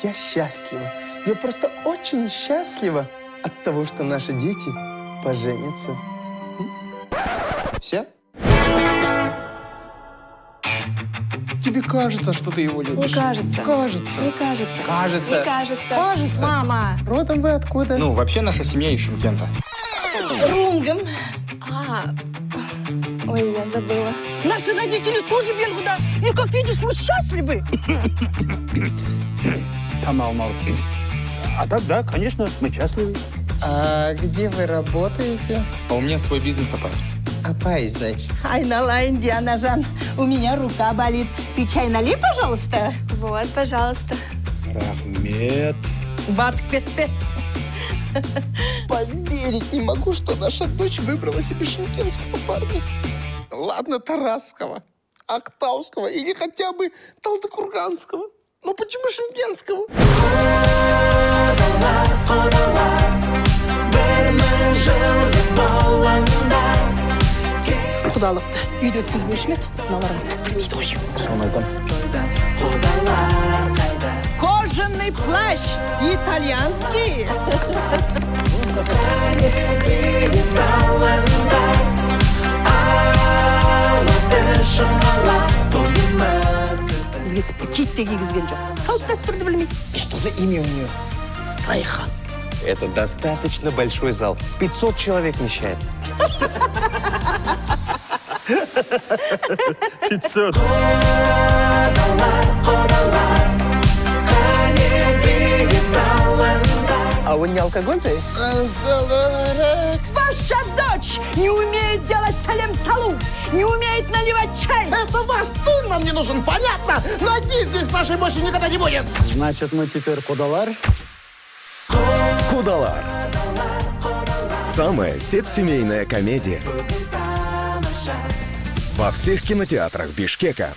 Я счастлива. Я просто очень счастлива от того, что наши дети поженятся. Все? Тебе кажется, что ты его любишь? Не кажется. Кажется. Не кажется. Кажется. Не кажется. Кажется. Мама. Родом вы откуда? Ну, вообще наша семья из Шымкента. Рунган. Ой, я забыла. Наши родители тоже Белгуда. И, как видишь, мы счастливы. А так, да, конечно, мы счастливы. А где вы работаете? А у меня свой бизнес, Апай. Апай, значит. Айналайн, Диана-жан, у меня рука болит. Ты чай налей, пожалуйста. Вот, пожалуйста. Рахмет. Батк-пет-пет. Поверить не могу, что наша дочь выбрала себе шымкентского парня. Ладно, Тарасского, Актауского или хотя бы Талдыкурганского. Но почему шымкентского? Құдалықты үйде өткізбеуші ме еді? Мыналарың білмейді ғой. Соны айтам. Кожаный плащ итальянский. Бізге тіпті кит те кигізген жоқ. Салт дәстүрді білмейді. И что за имя у нее? Райхан. Это достаточно большой зал. 500 человек вмещает. 500. А вы не алкогольный? Ваша дочь не умеет делать салем-салу, не умеет наливать чай. Это ваш сын нам не нужен, понятно? Ноги здесь нашей больше никогда не будет. Значит, мы теперь кудаларь? Кудалар. Самая семейная комедия. Во всех кинотеатрах Бишкека.